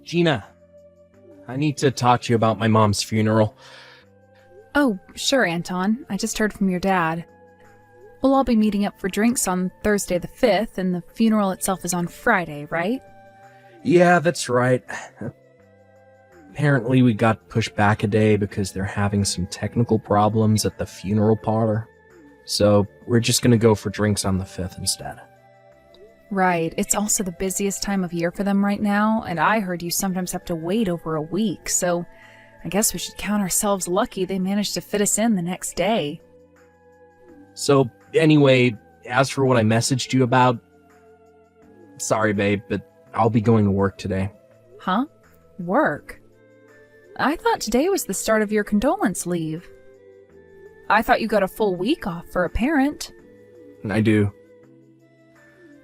Gina, I need to talk to you about my mom's funeral. Oh, sure, Anton. I just heard from your dad. We'll all be meeting up for drinks on Thursday the 5th, and the funeral itself is on Friday, right? Yeah, that's right. Apparently we got pushed back a day because they're having some technical problems at the funeral parlor. So we're just gonna go for drinks on the 5th instead. Right. It's also the busiest time of year for them right now, and I heard you sometimes have to wait over a week, so I guess we should count ourselves lucky they managed to fit us in the next day. So, anyway, as for what I messaged you about, sorry, babe, but I'll be going to work today. Huh? Work? I thought today was the start of your condolence leave. I thought you got a full week off for a parent. I do.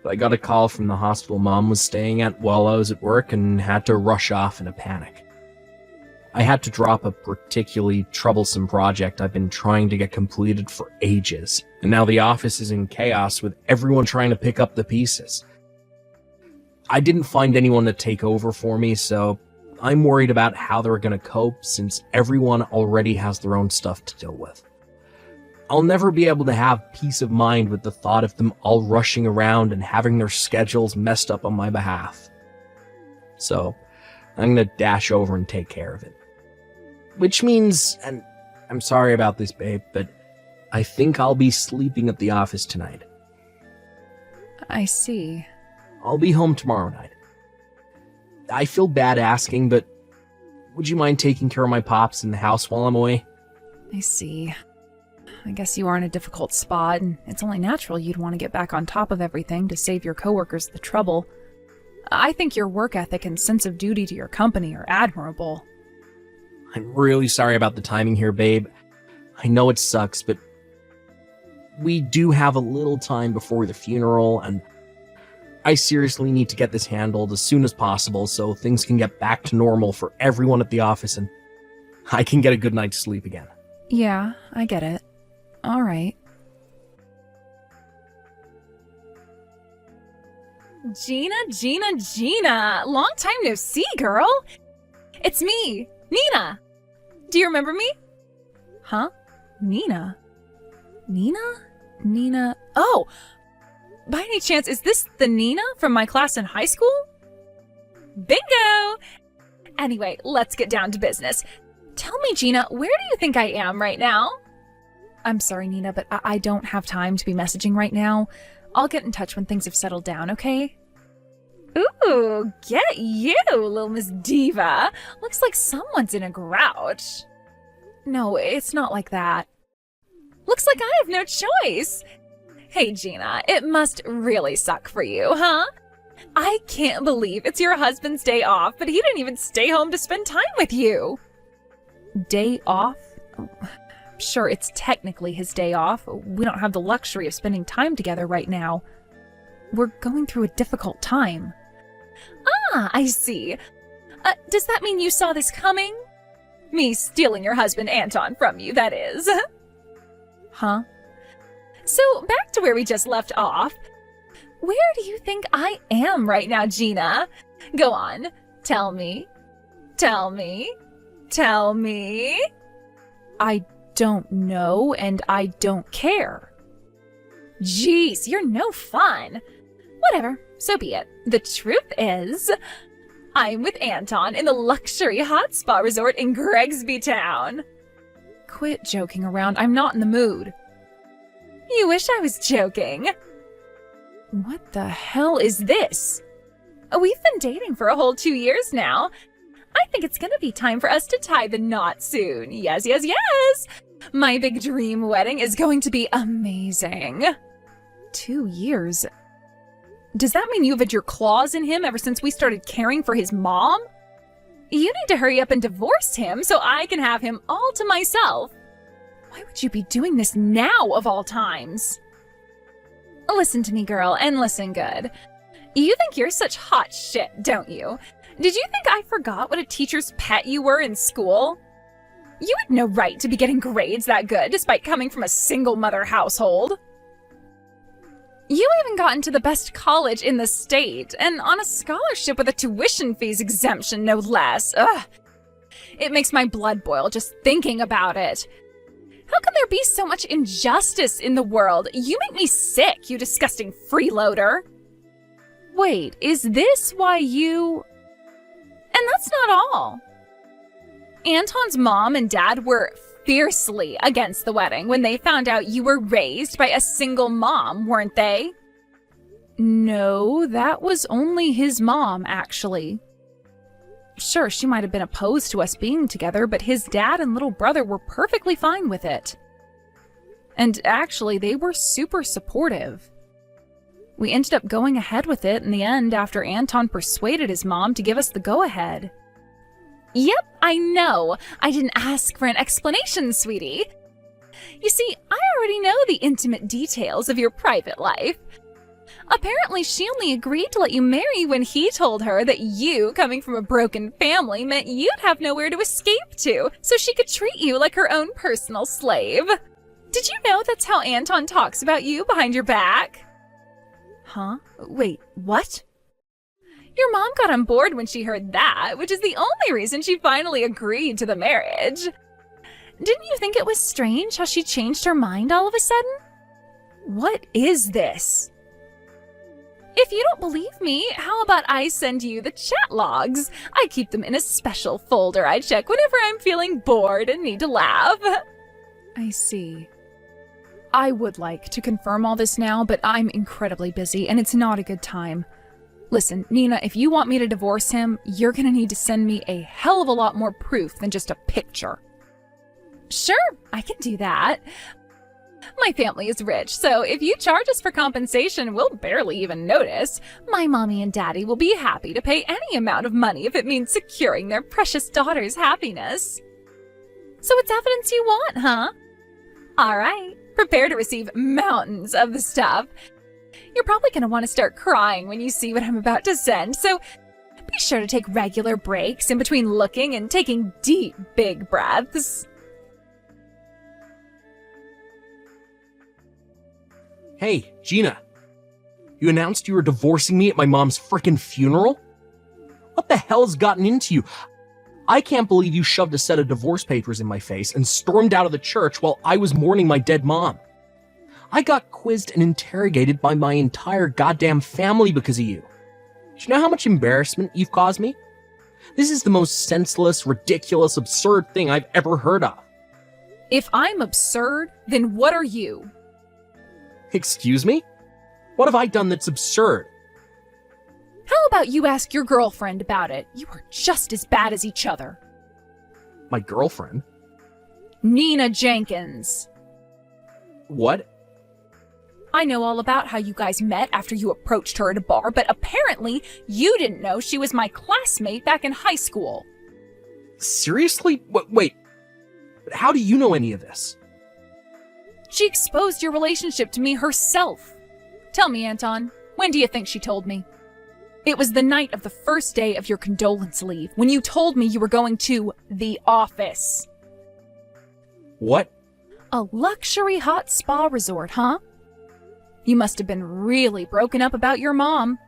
But I got a call from the hospital Mom was staying at while I was at work and had to rush off in a panic. I had to drop a particularly troublesome project I've been trying to get completed for ages, and now the office is in chaos with everyone trying to pick up the pieces. I didn't find anyone to take over for me, so I'm worried about how they're gonna cope since everyone already has their own stuff to deal with. I'll never be able to have peace of mind with the thought of them all rushing around and having their schedules messed up on my behalf. So, I'm gonna dash over and take care of it. Which means, and I'm sorry about this, babe, but I think I'll be sleeping at the office tonight. I see. I'll be home tomorrow night. I feel bad asking, but would you mind taking care of my pops in the house while I'm away? I see. I guess you are in a difficult spot, and it's only natural you'd want to get back on top of everything to save your coworkers the trouble. I think your work ethic and sense of duty to your company are admirable. I'm really sorry about the timing here, babe. I know it sucks, but we do have a little time before the funeral, and I seriously need to get this handled as soon as possible so things can get back to normal for everyone at the office and I can get a good night's sleep again. Yeah, I get it. All right. Gina! Long time no see, girl! It's me, Nina! Do you remember me? Huh? Nina? Nina? Oh! By any chance, is this the Nina from my class in high school? Bingo! Anyway, let's get down to business. Tell me, Gina, where do you think I am right now? I'm sorry, Nina, but I don't have time to be messaging right now. I'll get in touch when things have settled down, okay? Ooh, get you, little Miss Diva. Looks like someone's in a grouch. No, it's not like that. Looks like I have no choice. Hey, Gina, it must really suck for you, huh? I can't believe it's your husband's day off, but he didn't even stay home to spend time with you. Day off? Sure, it's technically his day off. We don't have the luxury of spending time together right now. We're going through a difficult time. Ah, I see. Does that mean you saw this coming? Me stealing your husband, Anton, from you, that is. Huh? So, back to where we just left off. Where do you think I am right now, Gina? Go on. Tell me. I don't know, and I don't care. Jeez, you're no fun. Whatever, so be it. The truth is, I'm with Anton in the luxury hot spa resort in Gregsby Town. Quit joking around, I'm not in the mood. You wish I was joking. What the hell is this? We've been dating for a whole 2 years now. I think it's gonna be time for us to tie the knot soon. Yes. My big dream wedding is going to be amazing. 2 years? Does that mean you've had your claws in him ever since we started caring for his mom? You need to hurry up and divorce him so I can have him all to myself. Why would you be doing this now of all times? Listen to me, girl, and listen good. You think you're such hot shit, don't you? Did you think I forgot what a teacher's pet you were in school? You had no right to be getting grades that good despite coming from a single mother household. You even got into the best college in the state, and on a scholarship with a tuition fees exemption, no less. Ugh. It makes my blood boil just thinking about it. How can there be so much injustice in the world? You make me sick, you disgusting freeloader. Wait, is this why you... And that's not all. Anton's mom and dad were fiercely against the wedding when they found out you were raised by a single mom, weren't they? No, that was only his mom, actually. Sure, she might have been opposed to us being together, but his dad and little brother were perfectly fine with it. And actually, they were super supportive. We ended up going ahead with it in the end after Anton persuaded his mom to give us the go-ahead. Yep, I know. I didn't ask for an explanation, sweetie. You see, I already know the intimate details of your private life. Apparently, she only agreed to let you marry when he told her that you, coming from a broken family, meant you'd have nowhere to escape to, so she could treat you like her own personal slave. Did you know that's how Anton talks about you behind your back? Huh? Wait, what? Your mom got on board when she heard that, which is the only reason she finally agreed to the marriage. Didn't you think it was strange how she changed her mind all of a sudden? What is this? If you don't believe me, how about I send you the chat logs? I keep them in a special folder I check whenever I'm feeling bored and need to laugh. I see. I would like to confirm all this now, but I'm incredibly busy and it's not a good time. Listen, Nina, if you want me to divorce him, you're gonna need to send me a hell of a lot more proof than just a picture. Sure, I can do that. My family is rich, so if you charge us for compensation, we'll barely even notice. My mommy and daddy will be happy to pay any amount of money if it means securing their precious daughter's happiness. So it's evidence you want, huh? All right, prepare to receive mountains of the stuff. You're probably going to want to start crying when you see what I'm about to send, so be sure to take regular breaks in between looking and taking deep, big breaths. Hey, Gina. You announced you were divorcing me at my mom's frickin' funeral? What the hell's gotten into you? I can't believe you shoved a set of divorce papers in my face and stormed out of the church while I was mourning my dead mom. I got quizzed and interrogated by my entire goddamn family because of you. Do you know how much embarrassment you've caused me? This is the most senseless, ridiculous, absurd thing I've ever heard of. If I'm absurd, then what are you? Excuse me? What have I done that's absurd? How about you ask your girlfriend about it? You are just as bad as each other. My girlfriend? Nina Jenkins. What? I know all about how you guys met after you approached her at a bar, but apparently you didn't know she was my classmate back in high school. Seriously? Wait. How do you know any of this? She exposed your relationship to me herself. Tell me, Anton, when do you think she told me? It was the night of the first day of your condolence leave, when you told me you were going to the office. What? A luxury hot spa resort, huh? You must have been really broken up about your mom.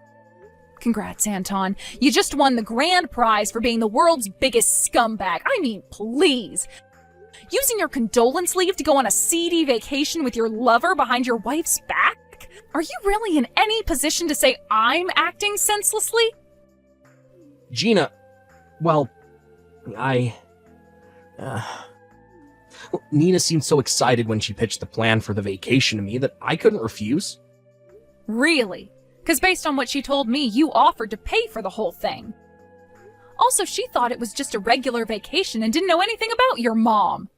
Congrats, Anton. You just won the grand prize for being the world's biggest scumbag. I mean, please. Using your condolence leave to go on a seedy vacation with your lover behind your wife's back? Are you really in any position to say I'm acting senselessly? Gina, well, Nina seemed so excited when she pitched the plan for the vacation to me that I couldn't refuse. Really? Because based on what she told me, you offered to pay for the whole thing. Also, she thought it was just a regular vacation and didn't know anything about your mom.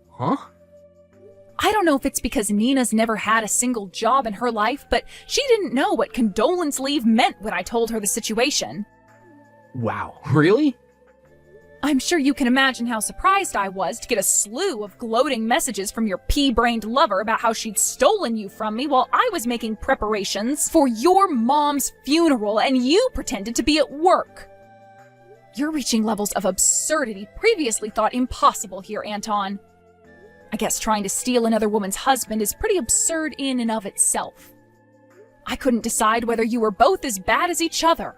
Huh? I don't know if it's because Nina's never had a single job in her life, but she didn't know what condolence leave meant when I told her the situation. Wow, really? I'm sure you can imagine how surprised I was to get a slew of gloating messages from your pea-brained lover about how she'd stolen you from me while I was making preparations for your mom's funeral and you pretended to be at work. You're reaching levels of absurdity previously thought impossible here, Anton. I guess trying to steal another woman's husband is pretty absurd in and of itself. I couldn't decide whether you were both as bad as each other.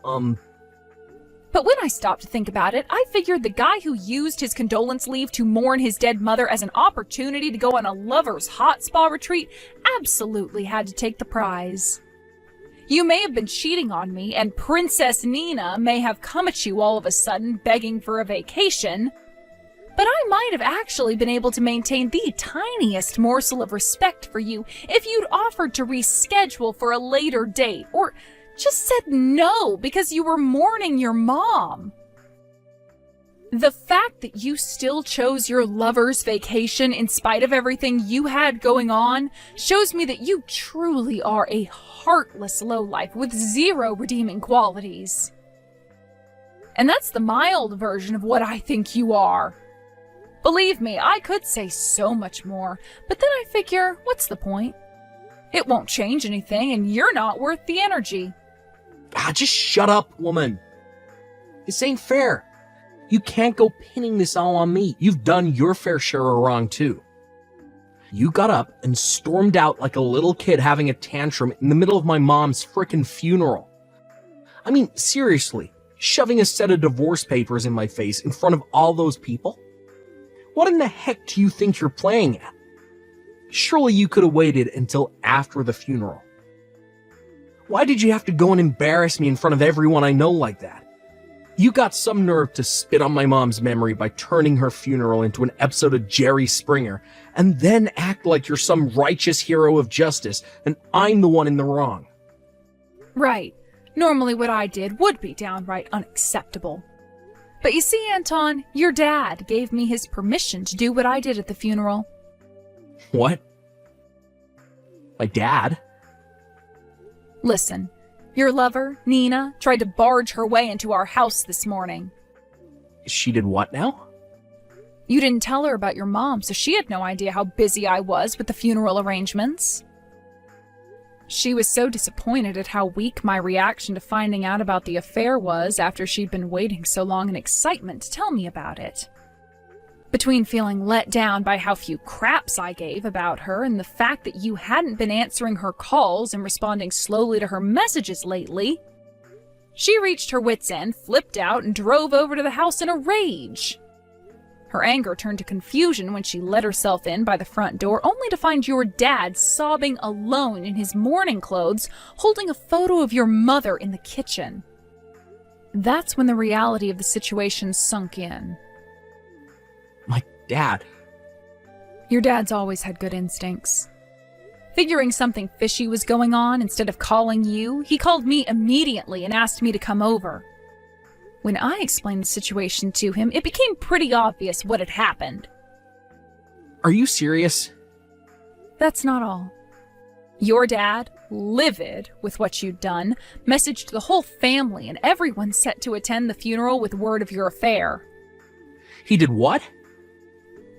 But when I stopped to think about it, I figured the guy who used his condolence leave to mourn his dead mother as an opportunity to go on a lover's hot spa retreat absolutely had to take the prize. You may have been cheating on me, and Princess Nina may have come at you all of a sudden begging for a vacation, but I might have actually been able to maintain the tiniest morsel of respect for you if you'd offered to reschedule for a later date, or just said no because you were mourning your mom. The fact that you still chose your lover's vacation in spite of everything you had going on shows me that you truly are a heartless lowlife with zero redeeming qualities. And that's the mild version of what I think you are. Believe me, I could say so much more, but then I figure, what's the point? It won't change anything, and you're not worth the energy. Just shut up, woman. This ain't fair. You can't go pinning this all on me. You've done your fair share of wrong, too. You got up and stormed out like a little kid having a tantrum in the middle of my mom's frickin' funeral. I mean, seriously, shoving a set of divorce papers in my face in front of all those people? What in the heck do you think you're playing at? Surely you could have waited until after the funeral. Why did you have to go and embarrass me in front of everyone I know like that? You got some nerve to spit on my mom's memory by turning her funeral into an episode of Jerry Springer, and then act like you're some righteous hero of justice, and I'm the one in the wrong. Right. Normally what I did would be downright unacceptable. But you see, Anton, your dad gave me his permission to do what I did at the funeral. What? My dad? Listen, your lover, Nina, tried to barge her way into our house this morning. She did what now? You didn't tell her about your mom, so she had no idea how busy I was with the funeral arrangements. She was so disappointed at how weak my reaction to finding out about the affair was after she'd been waiting so long in excitement to tell me about it. Between feeling let down by how few craps I gave about her and the fact that you hadn't been answering her calls and responding slowly to her messages lately, she reached her wits' end, flipped out, and drove over to the house in a rage. Her anger turned to confusion when she let herself in by the front door, only to find your dad sobbing alone in his mourning clothes, holding a photo of your mother in the kitchen. That's when the reality of the situation sunk in. My dad? Your dad's always had good instincts. Figuring something fishy was going on, instead of calling you, he called me immediately and asked me to come over. When I explained the situation to him, it became pretty obvious what had happened. Are you serious? That's not all. Your dad, livid with what you'd done, messaged the whole family and everyone set to attend the funeral with word of your affair. He did what?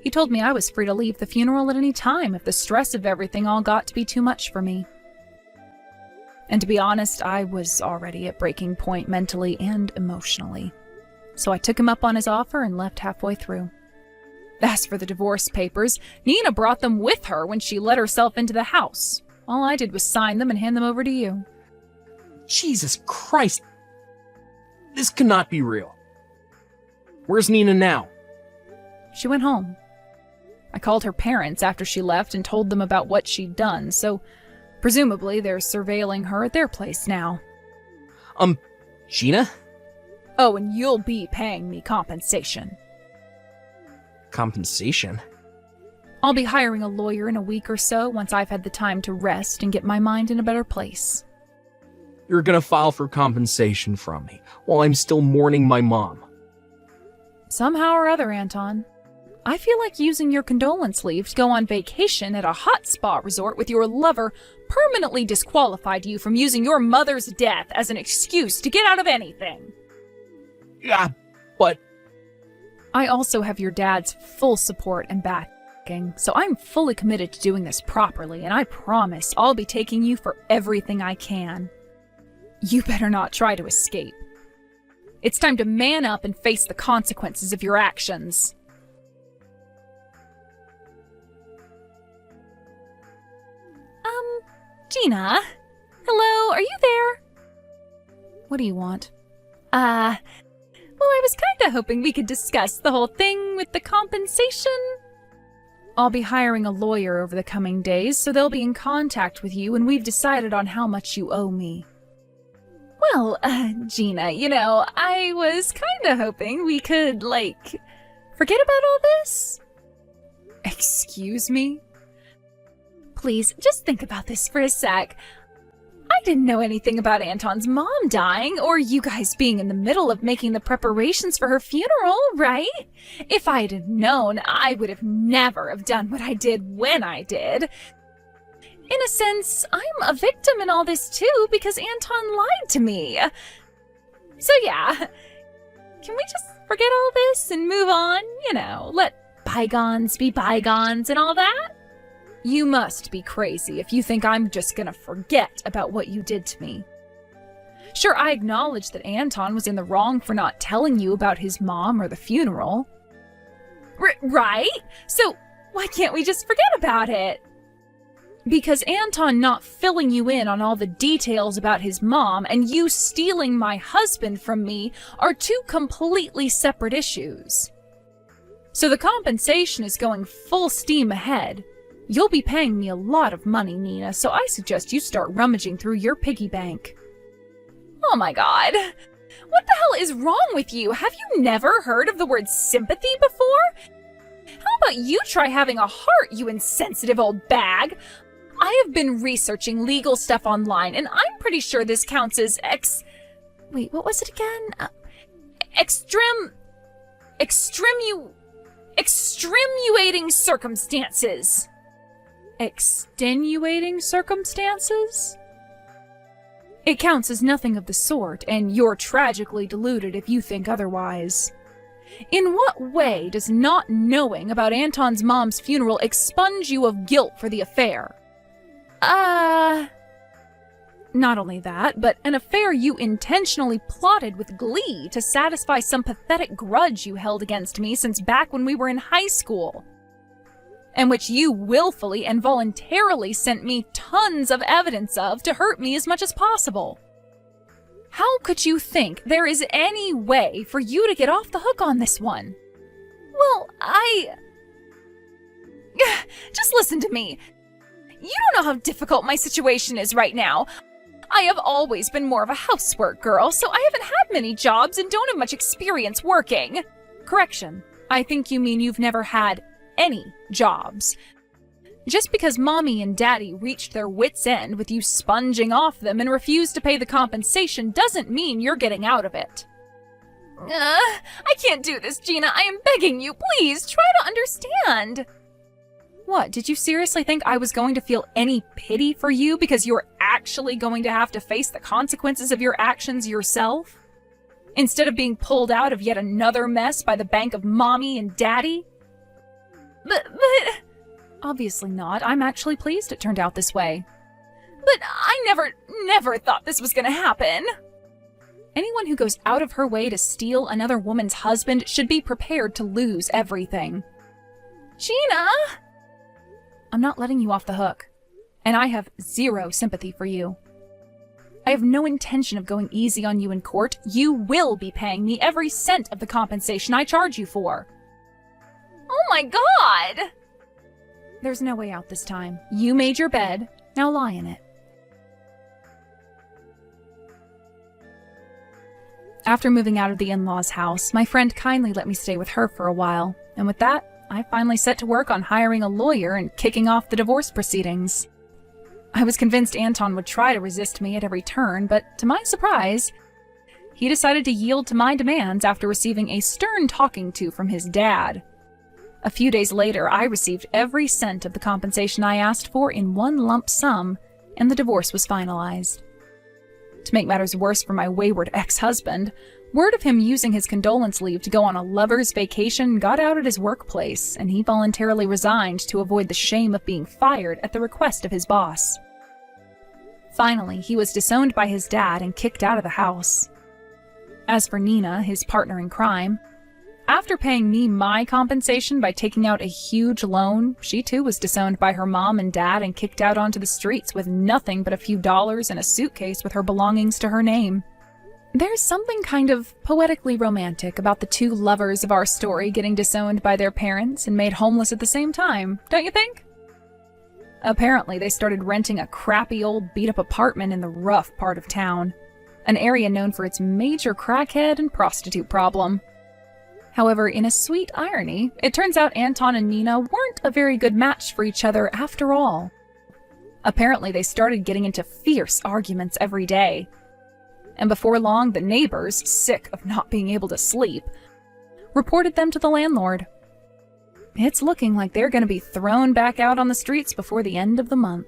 He told me I was free to leave the funeral at any time if the stress of everything all got to be too much for me. And to be honest, I was already at breaking point mentally and emotionally. So I took him up on his offer and left halfway through. As for the divorce papers, Nina brought them with her when she let herself into the house. All I did was sign them and hand them over to you. Jesus Christ! This cannot be real. Where's Nina now? She went home. I called her parents after she left and told them about what she'd done, so presumably they're surveilling her at their place now. Gina? Oh, and you'll be paying me compensation. Compensation? I'll be hiring a lawyer in a week or so once I've had the time to rest and get my mind in a better place. You're gonna file for compensation from me while I'm still mourning my mom. Somehow or other, Anton. I feel like using your condolence leave to go on vacation at a hot spa resort with your lover permanently disqualified you from using your mother's death as an excuse to get out of anything. Yeah, but... I also have your dad's full support and backing, so I'm fully committed to doing this properly, and I promise I'll be taking you for everything I can. You better not try to escape. It's time to man up and face the consequences of your actions. Gina? Hello, are you there? What do you want? Well, I was kinda hoping we could discuss the whole thing with the compensation. I'll be hiring a lawyer over the coming days, so they'll be in contact with you when we've decided on how much you owe me. Well, Gina, I was kinda hoping we could, forget about all this. Excuse me? Please, just think about this for a sec. I didn't know anything about Anton's mom dying, or you guys being in the middle of making the preparations for her funeral, right? If I'd have known, I would have never have done what I did when I did. In a sense, I'm a victim in all this too, because Anton lied to me. So yeah, can we just forget all this and move on? Let bygones be bygones and all that? You must be crazy if you think I'm just gonna forget about what you did to me. Sure, I acknowledge that Anton was in the wrong for not telling you about his mom or the funeral. Right? So why can't we just forget about it? Because Anton not filling you in on all the details about his mom and you stealing my husband from me are two completely separate issues. So the compensation is going full steam ahead. You'll be paying me a lot of money, Nina, so I suggest you start rummaging through your piggy bank. Oh my god. What the hell is wrong with you? Have you never heard of the word sympathy before? How about you try having a heart, you insensitive old bag? I have been researching legal stuff online, and I'm pretty sure this counts as Wait, what was it again? Extenuating circumstances. Extenuating circumstances? It counts as nothing of the sort, and you're tragically deluded if you think otherwise. In what way does not knowing about Anton's mom's funeral expunge you of guilt for the affair? Not only that, but an affair you intentionally plotted with glee to satisfy some pathetic grudge you held against me since back when we were in high school, and which you willfully and voluntarily sent me tons of evidence of to hurt me as much as possible. How could you think there is any way for you to get off the hook on this one? Well, Just listen to me. You don't know how difficult my situation is right now. I have always been more of a housework girl, so I haven't had many jobs and don't have much experience working. Correction, I think you mean you've never had any jobs. Just because Mommy and Daddy reached their wits' end with you sponging off them and refused to pay the compensation doesn't mean you're getting out of it. I can't do this, Gina. I am begging you. Please, try to understand. What, did you seriously think I was going to feel any pity for you because you're actually going to have to face the consequences of your actions yourself? Instead of being pulled out of yet another mess by the bank of Mommy and Daddy? But... Obviously not. I'm actually pleased it turned out this way. But I never thought this was gonna happen. Anyone who goes out of her way to steal another woman's husband should be prepared to lose everything. Gina! I'm not letting you off the hook. And I have zero sympathy for you. I have no intention of going easy on you in court. You will be paying me every cent of the compensation I charge you for. Oh my god! There's no way out this time. You made your bed. Now lie in it. After moving out of the in-laws' house, my friend kindly let me stay with her for a while, and with that, I finally set to work on hiring a lawyer and kicking off the divorce proceedings. I was convinced Anton would try to resist me at every turn, but to my surprise, he decided to yield to my demands after receiving a stern talking to from his dad. A few days later, I received every cent of the compensation I asked for in one lump sum, and the divorce was finalized. To make matters worse for my wayward ex-husband, word of him using his condolence leave to go on a lover's vacation got out at his workplace, and he voluntarily resigned to avoid the shame of being fired at the request of his boss. Finally, he was disowned by his dad and kicked out of the house. As for Nina, his partner in crime, after after paying me my compensation by taking out a huge loan, she too was disowned by her mom and dad and kicked out onto the streets with nothing but a few dollars and a suitcase with her belongings to her name. There's something kind of poetically romantic about the two lovers of our story getting disowned by their parents and made homeless at the same time, don't you think? Apparently, they started renting a crappy old beat-up apartment in the rough part of town, an area known for its major crackhead and prostitute problem. However, in a sweet irony, it turns out Anton and Nina weren't a very good match for each other after all. Apparently, they started getting into fierce arguments every day. And before long, the neighbors, sick of not being able to sleep, reported them to the landlord. It's looking like they're going to be thrown back out on the streets before the end of the month.